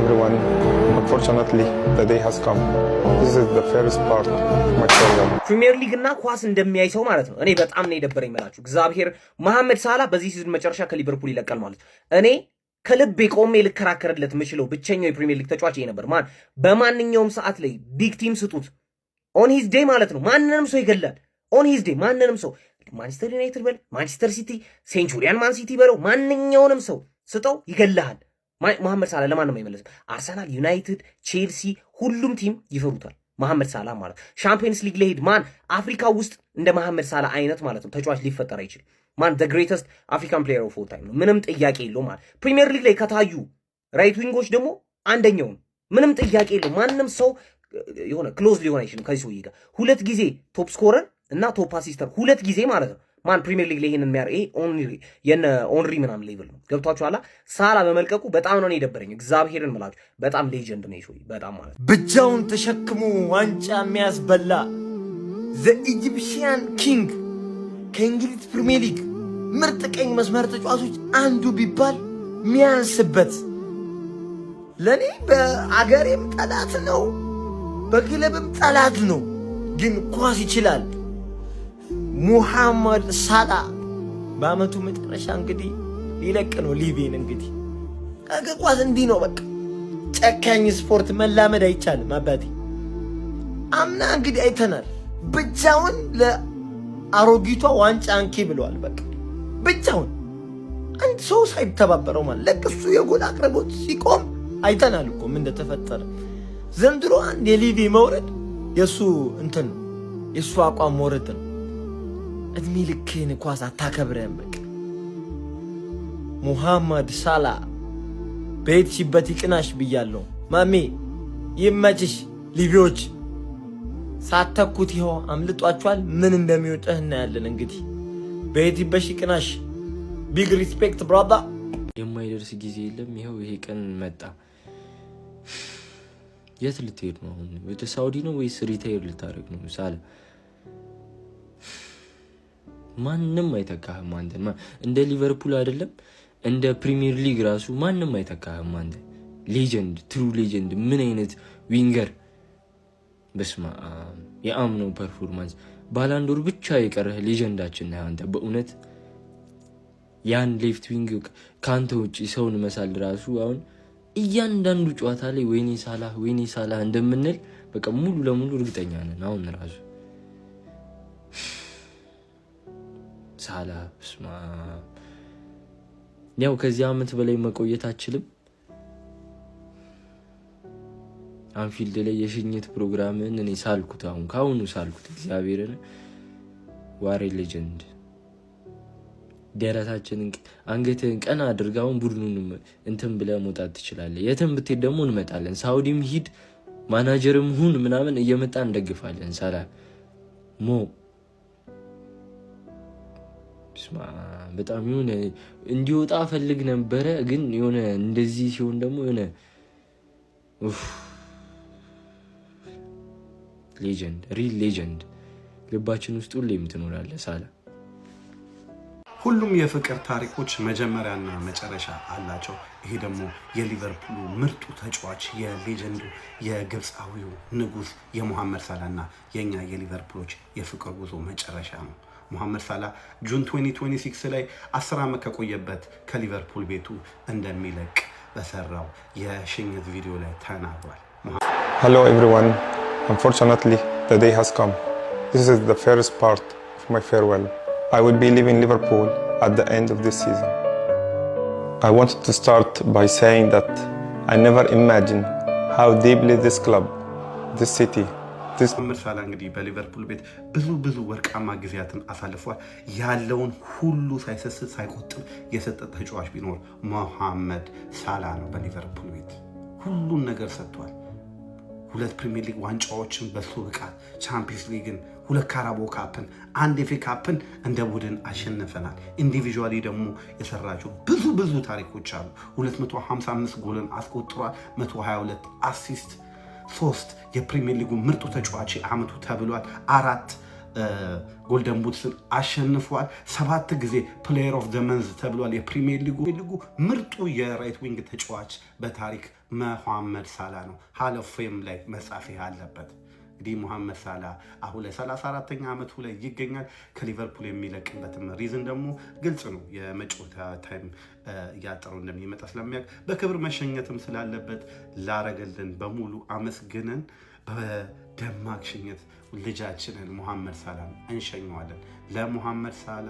everyone. Unfortunately, the day has come. This is the first part of my program. ፕሪሚየር ሊግ እና ኳስ እንደሚያይ ሰው ማለት ነው። እኔ በጣም ነው የደበረኝ ማለት እግዚአብሔር መሐመድ ሳላ በዚህ ሲዝን መጨረሻ ከሊቨርፑል ይለቃል ማለት እኔ ከልቤ ቆሜ ልከራከርለት የምችለው ብቸኛው የፕሪሚየር ሊግ ተጫዋች ይሄ ነበር። በማንኛውም ሰዓት ላይ ቢግ ቲም ስጡት ኦን ሂዝ ዴይ ማለት ነው። ማንንም ሰው ይገላል ኦን ሂዝ ዴይ። ማንንም ሰው ማንቸስተር ዩናይትድ በል ማንቸስተር ሲቲ፣ ሴንቹሪያን ማን ሲቲ በለው ማንኛውንም ሰው ስጠው ይገላል። መሐመድ ሳላ ለማን ነው የማይመለስ? አርሰናል፣ ዩናይትድ፣ ቼልሲ ሁሉም ቲም ይፈሩታል መሐመድ ሳላ ማለት። ሻምፒየንስ ሊግ ለሄድ ማን አፍሪካ ውስጥ እንደ መሐመድ ሳላ አይነት ማለት ነው ተጫዋች ሊፈጠር አይችልም። ማን ዘ ግሬተስት አፍሪካን ፕሌየር ኦፍ ኦል ታይም ነው፣ ምንም ጥያቄ የለውም ማለት። ፕሪሚየር ሊግ ላይ ከታዩ ራይት ዊንጎች ደግሞ አንደኛው ነው፣ ምንም ጥያቄ የለውም። ማንም ሰው የሆነ ክሎዝ ሊሆን አይችልም ከዚህ ሰውዬ ጋር። ሁለት ጊዜ ቶፕ ስኮረር እና ቶፕ አሲስተር ሁለት ጊዜ ማለት ነው። ማን ፕሪሚየር ሊግ ላይ ይሄንን የሚያር ይሄ ኦንሪ ምናምን ሌቭል ነው። ገብቷችኋል? ሳላ በመልቀቁ በጣም ነው የደበረኝ። እግዚአብሔርን ምላችሁ በጣም ሌጀንድ ነው ይሾይ በጣም ማለት ብቻውን ተሸክሞ ዋንጫ የሚያስበላ ዘ ኢጂፕሽያን ኪንግ ከእንግሊዝ ፕሪሚየር ሊግ ምርጥ ቀኝ መስመር ተጫዋቾች አንዱ ቢባል ሚያንስበት ለኔ በአገሬም ጠላት ነው፣ በክለብም ጠላት ነው፣ ግን ኳስ ይችላል። ሙሐመድ ሳላ በአመቱ መጨረሻ እንግዲህ ሊለቅ ነው ሊቪን። እንግዲህ ኳስ እንዲህ ነው በቃ። ጨካኝ ስፖርት መላመድ አይቻልም አባቴ። አምና እንግዲህ አይተናል። ብቻውን ለአሮጊቷ ዋንጫ አንኪ ብለዋል። በቃ ብቻውን አንድ ሰው ሳይተባበረው ማለት ለቅሱ የጎል አቅርቦት ሲቆም አይተናል እኮ ምን እንደተፈጠረ። ዘንድሮ አንድ የሊቪ መውረድ የሱ እንትን ነው፣ የሱ አቋም መውረድ ነው። እድሜ ልክህን ኳስ አታከብረህም በቃ። ሙሐመድ ሳላ በሄድሽበት ይቅናሽ ብያለሁ ማሜ፣ ይመችሽ። ሊቪዎች ሳተኩት ይኸው አምልጧችኋል። ምን እንደሚወጣህ እናያለን እንግዲህ። በሄድሽበት ይቅናሽ። ቢግ ሪስፔክት ብራዳ። የማይደርስ ጊዜ የለም። ይኸው ይሄ ቀን መጣ። የት ልትሄድ ነው አሁን? ወደ ሳውዲ ነው ወይስ ሪታየር ልታደርግ ነው? ሳላ ማንም አይተካህም አንተ። እንደ ሊቨርፑል አይደለም እንደ ፕሪሚየር ሊግ ራሱ ማንም አይተካህም አንተ። ሌጀንድ፣ ትሩ ሌጀንድ። ምን አይነት ዊንገር! በስማ የአምኖ ፐርፎርማንስ ባላንዶር ብቻ የቀረህ ሌጀንዳችን ነህ አንተ በእውነት። ያን ሌፍት ዊንግ ካንተ ውጪ ሰውን መሳል ራሱ አሁን እያንዳንዱ ጨዋታ ላይ ወይኔ ሳላ እንደምንል በቃ ሙሉ ለሙሉ እርግጠኛ ነን አሁን ራሱ። ሳላ ስማ ያው ከዚህ አመት በላይ መቆየት አችልም። አንፊልድ ላይ የሽኝት ፕሮግራምን እኔ ሳልኩት፣ አሁን ካሁኑ ሳልኩት። እግዚአብሔርን ዋሬ ሌጀንድ። ደረታችንን አንገትህን ቀና አድርጋውን ቡድኑን እንትን ብለህ መውጣት ትችላለህ። የትም ብትሄድ ደግሞ እንመጣለን። ሳውዲም ሂድ ማናጀርም ሁን ምናምን እየመጣ እንደግፋለን። ሳላ ሞ በጣም የሆነ እንዲወጣ ፈልግ ነበረ፣ ግን የሆነ እንደዚህ ሲሆን ደግሞ የሆነ ሌጀንድ፣ ሪል ሌጀንድ ልባችን ውስጥ ሁሌም ትኖራለህ ሳላ። ሁሉም የፍቅር ታሪኮች መጀመሪያና መጨረሻ አላቸው። ይሄ ደግሞ የሊቨርፑሉ ምርጡ ተጫዋች የሌጀንዱ የግብፃዊው ንጉስ የሙሐመድ ሳላና የኛ የሊቨርፑሎች የፍቅር ጉዞ መጨረሻ ነው። ሙሐመድ ሳላ ጁን 2026 ላይ 10 ዓመት ከቆየበት ከሊቨርፑል ቤቱ እንደሚለቅ በሰራው የሽኝት ቪዲዮ ላይ ተናግሯል። Hello everyone. Unfortunately, the day has come. This is the first part of my farewell. I will be leaving Liverpool at the end of this season. I wanted to start by saying that I never imagined how deeply this club, this city, ሙሐመድ ሳላ እንግዲህ በሊቨርፑል ቤት ብዙ ወርቃማ ጊዜያትን አሳልፏል። ያለውን ሁሉ ሳይሰስት ሳይቆጥብ የሰጠ ተጫዋች ቢኖር ሙሐመድ ሳላ ነው። በሊቨርፑል ቤት ሁሉን ነገር ሰጥቷል። 2 ፕሪሚየር ሊግ ዋንጫዎችን በሱ ብቃት፣ ቻምፒየንስ ሊግን፣ 2 ካራቦ ካፕን፣ 1 ኤፍኤ ካፕን እንደ ቡድን አሸንፈናል። ኢንዲቪጁዋሊ ደግሞ የሰራቸው ብዙ ታሪኮች አሉ። 255 ጎልን አስቆጥሯል። 122 አሲስት፣ 3 የፕሪሚየር ሊጉ ምርጡ ተጫዋች አመቱ ተብሏል። 4 ጎልደን ቡትስን አሸንፏል። 7 ጊዜ ፕሌየር ኦፍ ዘ መንዝ ተብሏል። የፕሪሚየር ሊጉ ምርጡ የራይት ዊንግ ተጫዋች በታሪክ መሐመድ ሳላ ነው። ሃል ኦፍ ፌም ላይ መጻፍ አለበት። እንግዲህ መሐመድ ሳላ አሁን ላይ 34ኛ ዓመቱ ላይ ይገኛል። ከሊቨርፑል የሚለቅበትም ሪዝን ደግሞ ግልጽ ነው። የመጫወቻ ታይም እያጠረው እንደሚመጣ ስለሚያውቅ በክብር መሸኘትም ስላለበት ላረገልን በሙሉ አመስግነን በደማቅ ሽኝት ልጃችንን መሐመድ ሳላን እንሸኘዋለን። ለመሐመድ ሳላ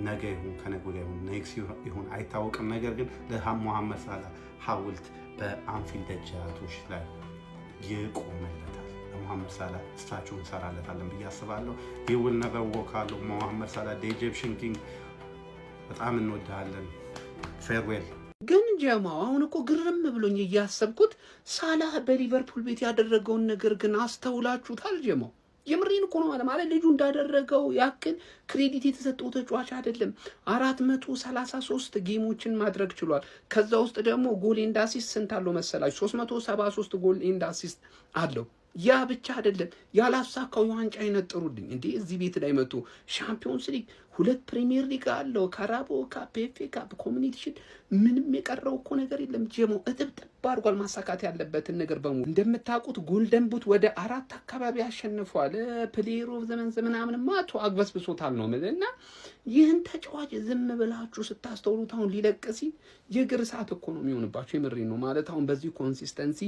ነገ ይሁን ከነገ ወዲያ ይሁን ኔክስት ይሁን አይታወቅም። ነገር ግን ለመሐመድ ሳላ ሐውልት በአንፊልድ ደጃቶች ላይ ይቆምለታል። ለመሐመድ ሳላ ስታቹ እንሰራለታለን ብዬ አስባለሁ። ይውል ነበር ወካሉ መሐመድ ሳላ ኢጂፕሽን ኪንግ በጣም እንወዳለን። ፌርዌል። ግን ጀማው አሁን እኮ ግርም ብሎኝ እያሰብኩት ሳላህ በሊቨርፑል ቤት ያደረገውን ነገር ግን አስተውላችሁታል? ጀማው የምሬን እኮ ነው ማለት ልጁ እንዳደረገው ያክል ክሬዲት የተሰጠው ተጫዋች አይደለም። 433 ጌሞችን ማድረግ ችሏል። ከዛ ውስጥ ደግሞ ጎል ኤንድ አሲስት ስንት አለው መሰላችሁ? 373 ጎል ኤንድ አሲስት አለው። ያ ብቻ አይደለም፣ ያላሳካው የዋንጫ ይነጥሩልኝ እንዴ! እዚህ ቤት ላይ መጥቶ ሻምፒዮንስ ሊግ 2 ፕሪሚየር ሊግ አለው፣ ካራቦ ካፕ፣ ኤፍ ኤ ካፕ፣ ኮሚኒቲ ሺልድ፣ ምንም የቀረው እኮ ነገር የለም። ጀሞ እጥብጥብ አድርጓል ማሳካት ያለበትን ነገር በሙሉ። እንደምታውቁት ጎልደን ቡት ወደ 4 አካባቢ አሸንፏል። ፕሌየር ኦፍ ዘመን ምናምን ማቶ አግበስብሶታል ነው እና ይህን ተጫዋች ዝም ብላችሁ ስታስተውሉት አሁን ሊለቅ ሲል የእግር ሰዓት እኮ ነው የሚሆንባቸው። የምሬ ነው ማለት አሁን በዚህ ኮንሲስተንሲ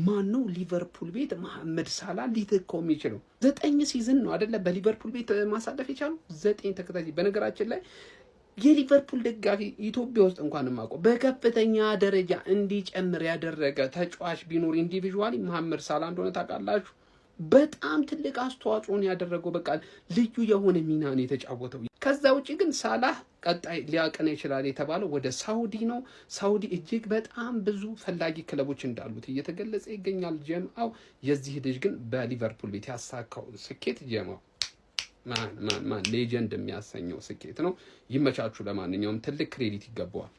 ማነው ሊቨርፑል ቤት መሐመድ ሳላ ሊተካው የሚችለው? 9 ሲዝን ነው አይደለ በሊቨርፑል ቤት ማሳለፍ የቻሉ 9 ተከታታይ። በነገራችን ላይ የሊቨርፑል ደጋፊ ኢትዮጵያ ውስጥ እንኳን ማቆ በከፍተኛ ደረጃ እንዲጨምር ያደረገ ተጫዋች ቢኖር ኢንዲቪዥዋሊ መሐመድ ሳላ እንደሆነ ታውቃላችሁ። በጣም ትልቅ አስተዋጽኦን ያደረገው በቃ ልዩ የሆነ ሚና ነው የተጫወተው። ከዛ ውጪ ግን ሳላህ ቀጣይ ሊያቀና ይችላል የተባለው ወደ ሳውዲ ነው። ሳውዲ እጅግ በጣም ብዙ ፈላጊ ክለቦች እንዳሉት እየተገለጸ ይገኛል። ጀማው የዚህ ልጅ ግን በሊቨርፑል ቤት ያሳካው ስኬት ጀማው ማን ሌጀንድ የሚያሰኘው ስኬት ነው። ይመቻቹ። ለማንኛውም ትልቅ ክሬዲት ይገባዋል።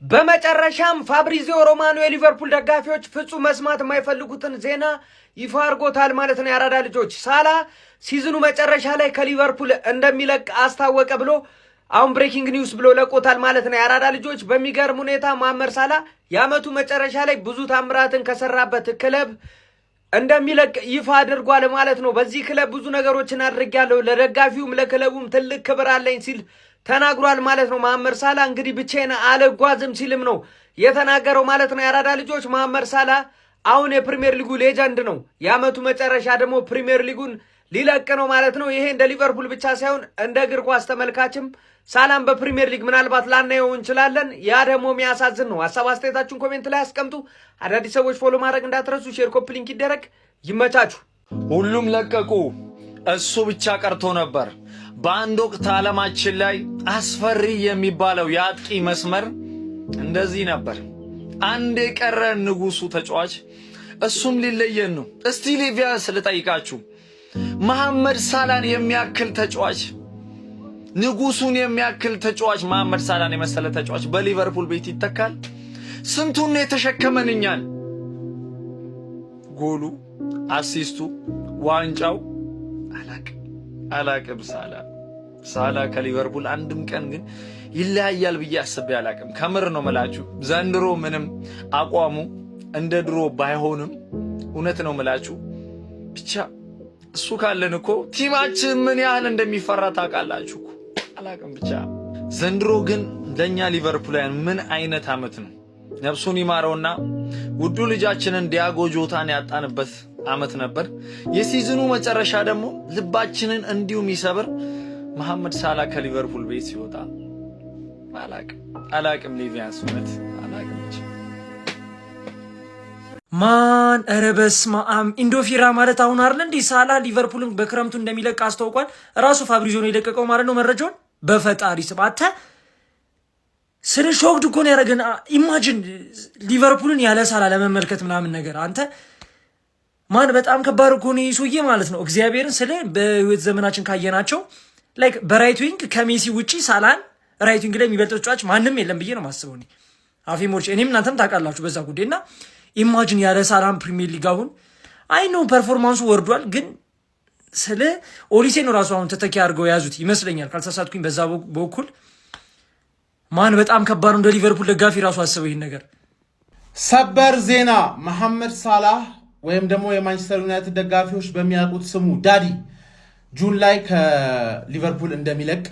በመጨረሻም ፋብሪዚዮ ሮማኖ የሊቨርፑል ደጋፊዎች ፍጹም መስማት የማይፈልጉትን ዜና ይፋ አድርጎታል ማለት ነው። የአራዳ ልጆች ሳላ ሲዝኑ መጨረሻ ላይ ከሊቨርፑል እንደሚለቅ አስታወቀ ብሎ አሁን ብሬኪንግ ኒውስ ብሎ ለቆታል ማለት ነው። የአራዳ ልጆች በሚገርም ሁኔታ መሐመድ ሳላ የዓመቱ መጨረሻ ላይ ብዙ ታምራትን ከሰራበት ክለብ እንደሚለቅ ይፋ አድርጓል ማለት ነው። በዚህ ክለብ ብዙ ነገሮችን አድርጌያለሁ፣ ለደጋፊውም ለክለቡም ትልቅ ክብር አለኝ ሲል ተናግሯል ማለት ነው። መሐመድ ሳላ እንግዲህ ብቻዬን አልጓዝም ሲልም ነው የተናገረው ማለት ነው። የአራዳ ልጆች መሐመድ ሳላ አሁን የፕሪሚየር ሊጉ ሌጀንድ ነው። የዓመቱ መጨረሻ ደግሞ ፕሪሚየር ሊጉን ሊለቅ ነው ማለት ነው። ይሄ እንደ ሊቨርፑል ብቻ ሳይሆን እንደ እግር ኳስ ተመልካችም ሳላም በፕሪሚየር ሊግ ምናልባት ላናየው እንችላለን። ያ ደግሞ የሚያሳዝን ነው። ሀሳብ አስተያየታችሁን ኮሜንት ላይ አስቀምጡ። አዳዲስ ሰዎች ፎሎ ማድረግ እንዳትረሱ። ሼር፣ ኮፒ ሊንክ ይደረግ። ይመቻችሁ። ሁሉም ለቀቁ፣ እሱ ብቻ ቀርቶ ነበር። በአንድ ወቅት ዓለማችን ላይ አስፈሪ የሚባለው የአጥቂ መስመር እንደዚህ ነበር። አንድ የቀረ ንጉሱ ተጫዋች፣ እሱም ሊለየን ነው። እስቲ ሊቪያ ስለጠይቃችሁ መሐመድ ሳላን የሚያክል ተጫዋች፣ ንጉሱን የሚያክል ተጫዋች፣ መሐመድ ሳላን የመሰለ ተጫዋች በሊቨርፑል ቤት ይተካል? ስንቱን የተሸከመንኛል? ጎሉ፣ አሲስቱ፣ ዋንጫው አላቅም። ሳላ ከሊቨርፑል አንድም ቀን ግን ይለያያል ብዬ አስቤ አላቅም። ከምር ነው መላችሁ። ዘንድሮ ምንም አቋሙ እንደ ድሮ ባይሆንም እውነት ነው መላችሁ። ብቻ እሱ ካለን እኮ ቲማችን ምን ያህል እንደሚፈራ ታውቃላችሁ እኮ። አላቅም ብቻ ዘንድሮ ግን ለኛ ሊቨርፑላውያን ምን አይነት አመት ነው። ነፍሱን ይማረውና ውዱ ልጃችንን ዲያጎ ጆታን ያጣንበት አመት ነበር። የሲዝኑ መጨረሻ ደግሞ ልባችንን እንዲሁም ይሰብር መሐመድ ሳላ ከሊቨርፑል ቤት ሲወጣ አላቅም ሊቪያንስ እውነት አላቅም። ማን ኧረ በስመ አብ ኢንዶፊራ ማለት አሁን አይደል እንዴ ሳላ ሊቨርፑልን በክረምቱ እንደሚለቅ አስታውቋል። ራሱ ፋብሪዞ ነው የለቀቀው ማለት ነው መረጃውን። በፈጣሪ ስባተ ስለ ሾክድ እኮ ነው ያደረገን። ኢማጂን ሊቨርፑልን ያለ ሳላ ለመመልከት ምናምን ነገር አንተ ማን በጣም ከባድ እኮ ነው ይሱዬ ማለት ነው። እግዚአብሔርን ስለ በህይወት ዘመናችን ካየናቸው ላይክ በራይት ዊንግ ከሜሲ ውጪ ሳላን ራይት ዊንግ ላይ የሚበልጥ ተጫዋች ማንም የለም ብዬ ነው ማስበው እኔ አፌሞች። እኔም እናንተም ታውቃላችሁ በዛ ጉዳይና ኢማጂን ያለ ሳላን ፕሪሚየር ሊግ አሁን አይ ኖ ፐርፎርማንሱ ወርዷል፣ ግን ስለ ኦሊሴ ነው ራሱ አሁን ተተኪ አድርገው የያዙት ይመስለኛል ካልተሳሳትኩኝ። በዛ በኩል ማን በጣም ከባድ እንደ ሊቨርፑል ደጋፊ ራሱ አስበው ይህን ነገር። ሰበር ዜና መሐመድ ሳላህ ወይም ደግሞ የማንቸስተር ዩናይትድ ደጋፊዎች በሚያውቁት ስሙ ዳዲ ጁን ላይ ከሊቨርፑል እንደሚለቅ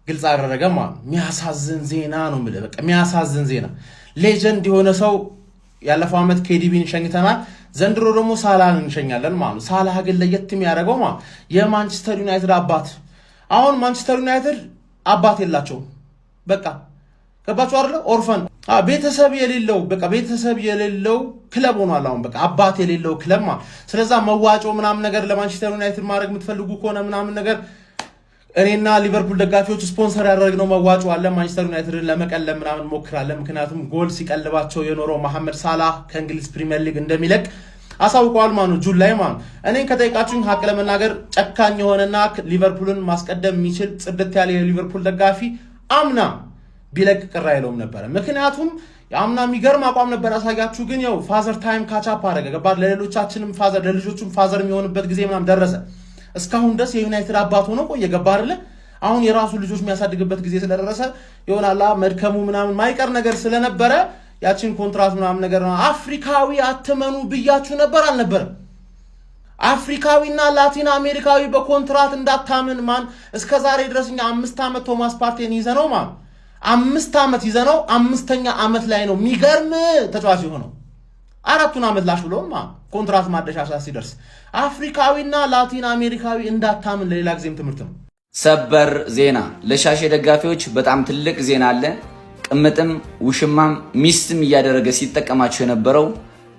ግልጽ አደረገ ማለት ነው። የሚያሳዝን ዜና ነው የምልህ፣ በቃ የሚያሳዝን ዜና። ሌጀንድ የሆነ ሰው ያለፈው ዓመት ኬዲቢን ሸኝተናል፣ ዘንድሮ ደግሞ ሳላህን እንሸኛለን ማለት ነው። ሳላህ ግን ለየት የሚያደርገው ማለት የማንቸስተር ዩናይትድ አባት። አሁን ማንቸስተር ዩናይትድ አባት የላቸውም። በቃ ገባችሁ አይደለ? ኦርፈን ቤተሰብ የሌለው በቃ ቤተሰብ የሌለው ክለብ ሆኗል። አሁን በቃ አባት የሌለው ክለብ ማለት። ስለዛ መዋጮ ምናምን ነገር ለማንቸስተር ዩናይትድ ማድረግ የምትፈልጉ ከሆነ ምናምን ነገር እኔና ሊቨርፑል ደጋፊዎች ስፖንሰር ያደረግነው መዋጮ አለ። ማንቸስተር ዩናይትድን ለመቀለብ ምናምን ሞክራለን። ምክንያቱም ጎል ሲቀልባቸው የኖረው መሐመድ ሳላህ ከእንግሊዝ ፕሪሚየር ሊግ እንደሚለቅ አሳውቀዋል ማለት ነው፣ ጁን ላይ ማለት ነው። እኔን ከጠይቃችሁኝ ሀቅ ለመናገር ጨካኝ የሆነና ሊቨርፑልን ማስቀደም የሚችል ጽድት ያለ የሊቨርፑል ደጋፊ አምና ቢለቅ ቅር አይለውም ነበረ። ምክንያቱም አምና የሚገርም አቋም ነበር ያሳያችሁ። ግን ያው ፋዘር ታይም ካቻፕ አደረገ ገባር። ለሌሎቻችንም ፋዘር ለልጆቹም ፋዘር የሚሆንበት ጊዜ ምናምን ደረሰ። እስካሁን ድረስ የዩናይትድ አባት ሆኖ ቆየ ገባር አይደለ? አሁን የራሱ ልጆች የሚያሳድግበት ጊዜ ስለደረሰ ይሆናላ መድከሙ ምናምን ማይቀር ነገር ስለነበረ ያችን ኮንትራት ምናምን ነገር ነው። አፍሪካዊ አትመኑ ብያችሁ ነበር አልነበረም? አፍሪካዊና ላቲን አሜሪካዊ በኮንትራት እንዳታምን ማን እስከዛሬ ድረስ እኛ 5 ዓመት ቶማስ ፓርቴን ይዘነው ማን 5 ዓመት ይዘነው 5ኛ ዓመት ላይ ነው የሚገርም ተጫዋች የሆነው። 4ቱን ዓመት ላሽ ብሎ ኮንትራት ማደሻሻ ሲደርስ አፍሪካዊና ላቲን አሜሪካዊ እንዳታምን ለሌላ ጊዜም ትምህርት ነው። ሰበር ዜና ለሻሼ ደጋፊዎች በጣም ትልቅ ዜና አለ። ቅምጥም ውሽማም ሚስትም እያደረገ ሲጠቀማቸው የነበረው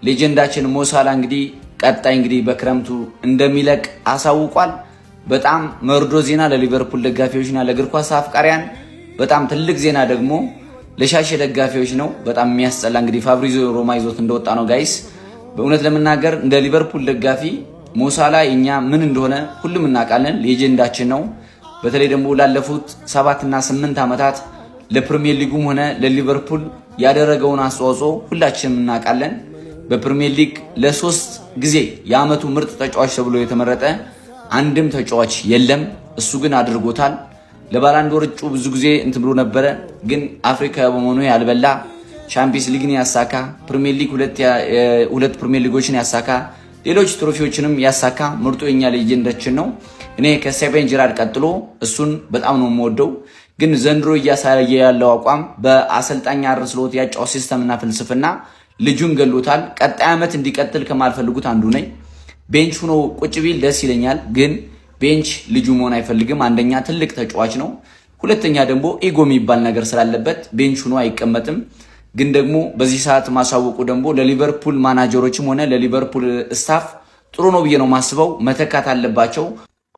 ሌጀንዳችን ሞሳላ እንግዲህ ቀጣይ እንግዲህ በክረምቱ እንደሚለቅ አሳውቋል። በጣም መርዶ ዜና ለሊቨርፑል ደጋፊዎችና ለእግር ኳስ አፍቃሪያን፣ በጣም ትልቅ ዜና ደግሞ ለሻሼ ደጋፊዎች ነው። በጣም የሚያስጠላ እንግዲህ ፋብሪዚዮ ሮማ ይዞት እንደወጣ ነው ጋይስ። በእውነት ለመናገር እንደ ሊቨርፑል ደጋፊ ሞሳላ እኛ ምን እንደሆነ ሁሉም እናውቃለን። ሌጀንዳችን ነው። በተለይ ደግሞ ላለፉት 7 እና 8 ዓመታት ለፕሪሚየር ሊጉም ሆነ ለሊቨርፑል ያደረገውን አስተዋጽኦ ሁላችንም እናውቃለን። በፕሪሚየር ሊግ ለ3 ጊዜ የዓመቱ ምርጥ ተጫዋች ተብሎ የተመረጠ አንድም ተጫዋች የለም። እሱ ግን አድርጎታል። ለባላንዶር እጩ ብዙ ጊዜ እንትን ብሎ ነበረ፣ ግን አፍሪካ በመሆኑ ያልበላ ቻምፒየንስ ሊግን ያሳካ፣ ፕሪሚየር ሊግ ሁለት ፕሪሚየር ሊጎችን ያሳካ፣ ሌሎች ትሮፊዎችንም ያሳካ ምርጡ የኛ ሌጀንዳችን ነው። እኔ ከስቴቨን ጀራርድ ቀጥሎ እሱን በጣም ነው የምወደው። ግን ዘንድሮ እያሳየ ያለው አቋም በአሰልጣኝ አርነ ስሎት ያጫው ሲስተምና ፍልስፍና ልጁን ገሎታል። ቀጣይ ዓመት እንዲቀጥል ከማልፈልጉት አንዱ ነኝ። ቤንች ሆኖ ቁጭ ቢል ደስ ይለኛል፣ ግን ቤንች ልጁ መሆን አይፈልግም። አንደኛ ትልቅ ተጫዋች ነው፣ ሁለተኛ ደግሞ ኢጎ የሚባል ነገር ስላለበት ቤንች ሆኖ አይቀመጥም። ግን ደግሞ በዚህ ሰዓት ማሳወቁ ደግሞ ለሊቨርፑል ማናጀሮችም ሆነ ለሊቨርፑል ስታፍ ጥሩ ነው ብዬ ነው ማስበው። መተካት አለባቸው።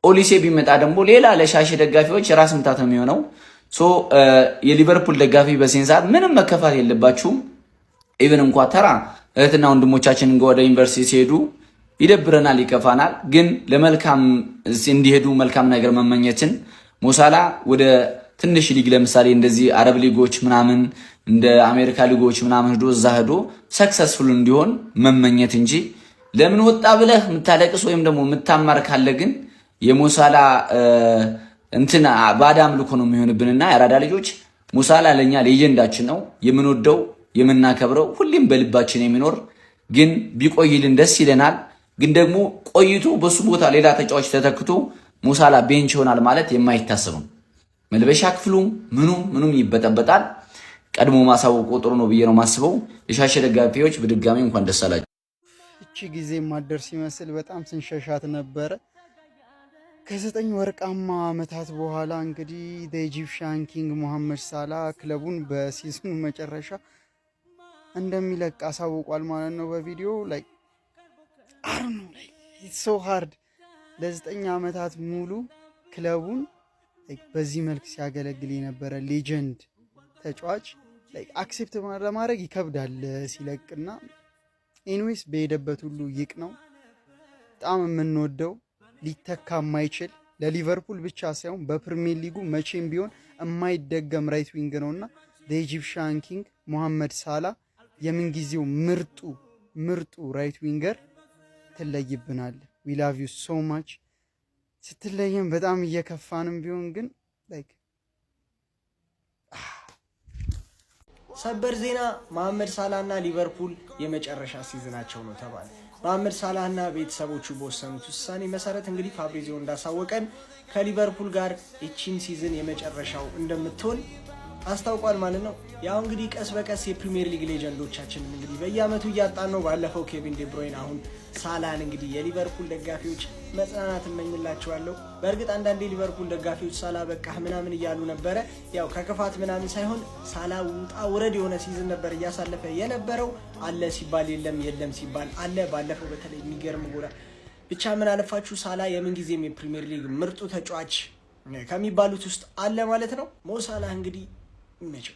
ኦሊሴ ቢመጣ ደግሞ ሌላ ለሻሼ ደጋፊዎች ራስ ምታት ነው የሚሆነው። የሊቨርፑል ደጋፊ በዚህን ሰዓት ምንም መከፋት የለባችሁም። ኢቨን እንኳ ተራ እህትና ወንድሞቻችን ወደ ዩኒቨርሲቲ ሲሄዱ ይደብረናል፣ ይከፋናል። ግን ለመልካም እንዲሄዱ መልካም ነገር መመኘትን ሞሳላ ወደ ትንሽ ሊግ ለምሳሌ እንደዚህ አረብ ሊጎች ምናምን እንደ አሜሪካ ሊጎች ምናምን ሄዶ እዛ ሄዶ ሰክሰስፉል እንዲሆን መመኘት እንጂ ለምን ወጣ ብለህ የምታለቅስ ወይም ደግሞ የምታማር ካለ ግን የሞሳላ እንትን ባዳ አምልኮ ነው የሚሆንብንና የአራዳ ልጆች ሞሳላ ለኛ ሌጀንዳችን ነው፣ የምንወደው የምናከብረው፣ ሁሌም በልባችን የሚኖር ግን ቢቆይልን ደስ ይለናል። ግን ደግሞ ቆይቶ በሱ ቦታ ሌላ ተጫዋች ተተክቶ ሞሳላ ቤንች ይሆናል ማለት የማይታሰብ ነው። መልበሻ ክፍሉም ምኑም ይበጠበጣል። ቀድሞ ማሳወቁ ጥሩ ነው ብዬ ነው ማስበው። የሻሼ ደጋፊዎች በድጋሚ እንኳን ደስ አላችሁ። እቺ ጊዜ ማደርስ ሲመስል በጣም ስንሸሻት ነበረ። ከ9 ወርቃማ ዓመታት በኋላ እንግዲህ ኢጂፕሽያን ኪንግ መሐመድ ሳላ ክለቡን በሲዝኑ መጨረሻ እንደሚለቅ አሳውቋል ማለት ነው። በቪዲዮ ላይ አርኖ ላይ ኢትስ ሶ ሃርድ ለ9 ዓመታት ሙሉ ክለቡን በዚህ መልክ ሲያገለግል የነበረ ሌጀንድ ተጫዋች አክሴፕት ለማድረግ ይከብዳል ሲለቅና ኤኒዌይስ በሄደበት ሁሉ ይቅ ነው። በጣም የምንወደው ሊተካ የማይችል ለሊቨርፑል ብቻ ሳይሆን በፕሪሚየር ሊጉ መቼም ቢሆን የማይደገም ራይት ዊንግ ነውና ኢጂፕሽያን ኪንግ መሐመድ ሳላ የምንጊዜው ምርጡ ራይት ዊንገር ትለይብናል። ዊ ላቭ ዩ ሶ ማች። ስትለየን በጣም እየከፋንም ቢሆን ግን ላይክ ሰበር ዜና መሐመድ ሳላህ እና ሊቨርፑል የመጨረሻ ሲዝናቸው ነው ተባለ። መሐመድ ሳላህ እና ቤተሰቦቹ በወሰኑት ውሳኔ መሰረት እንግዲህ ፋብሪዚዮ እንዳሳወቀን ከሊቨርፑል ጋር እቺን ሲዝን የመጨረሻው እንደምትሆን አስታውቋል ማለት ነው። ያው እንግዲህ ቀስ በቀስ የፕሪሚየር ሊግ ሌጀንዶቻችንን እንግዲህ በየአመቱ እያጣን ነው። ባለፈው ኬቪን ዴብሮይን፣ አሁን ሳላህን እንግዲህ የሊቨርፑል ደጋፊዎች መጽናናት እመኝላቸዋለሁ። በእርግጥ አንዳንድ የሊቨርፑል ደጋፊዎች ሳላህ በቃህ ምናምን እያሉ ነበረ። ያው ከክፋት ምናምን ሳይሆን ሳላህ ውጣ ውረድ የሆነ ሲዝን ነበር እያሳለፈ የነበረው። አለ ሲባል የለም፣ የለም ሲባል አለ። ባለፈው በተለይ የሚገርም ጎላ ብቻ ምን አለፋችሁ ሳላህ የምንጊዜም የፕሪሚየር ሊግ ምርጡ ተጫዋች ከሚባሉት ውስጥ አለ ማለት ነው። ሞ ሳላህ እንግዲህ ይመቸው።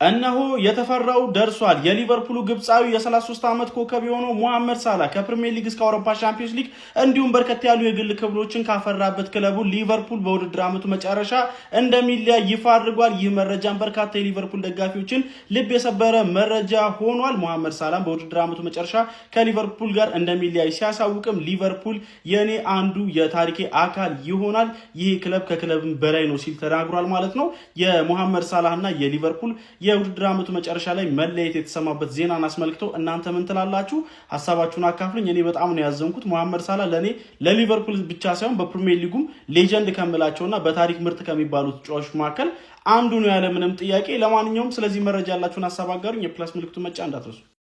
እነሆ የተፈራው ደርሷል። የሊቨርፑሉ ግብፃዊ የ33 ዓመት ኮከብ የሆነው ሙሐመድ ሳላህ ከፕሪሚየር ሊግ እስከ አውሮፓ ቻምፒዮንስ ሊግ እንዲሁም በርከት ያሉ የግል ክብሮችን ካፈራበት ክለቡ ሊቨርፑል በውድድር ዓመቱ መጨረሻ እንደሚለያይ ይፋ አድርጓል። ይህ መረጃን በርካታ የሊቨርፑል ደጋፊዎችን ልብ የሰበረ መረጃ ሆኗል። ሙሐመድ ሳላህ በውድድር ዓመቱ መጨረሻ ከሊቨርፑል ጋር እንደሚለያይ ሲያሳውቅም ሊቨርፑል የኔ አንዱ የታሪኬ አካል ይሆናል፣ ይህ ክለብ ከክለብም በላይ ነው ሲል ተናግሯል ማለት ነው። የሙሐመድ ሳላህና የሊቨርፑል የውድድር ዓመቱ መጨረሻ ላይ መለየት የተሰማበት ዜናን አስመልክቶ እናንተ ምን ትላላችሁ? ሀሳባችሁን አካፍሉኝ። እኔ በጣም ነው ያዘንኩት። ሙሐመድ ሳላህ ለኔ ለሊቨርፑል ብቻ ሳይሆን በፕሪሚየር ሊጉም ሌጀንድ ከምላቸውና በታሪክ ምርጥ ከሚባሉት ተጫዋቾች መካከል አንዱ ነው ያለ ምንም ጥያቄ። ለማንኛውም ስለዚህ መረጃ ያላችሁን ሀሳብ አጋሩኝ። የፕላስ ምልክቱን መጫን እንዳትረሱ።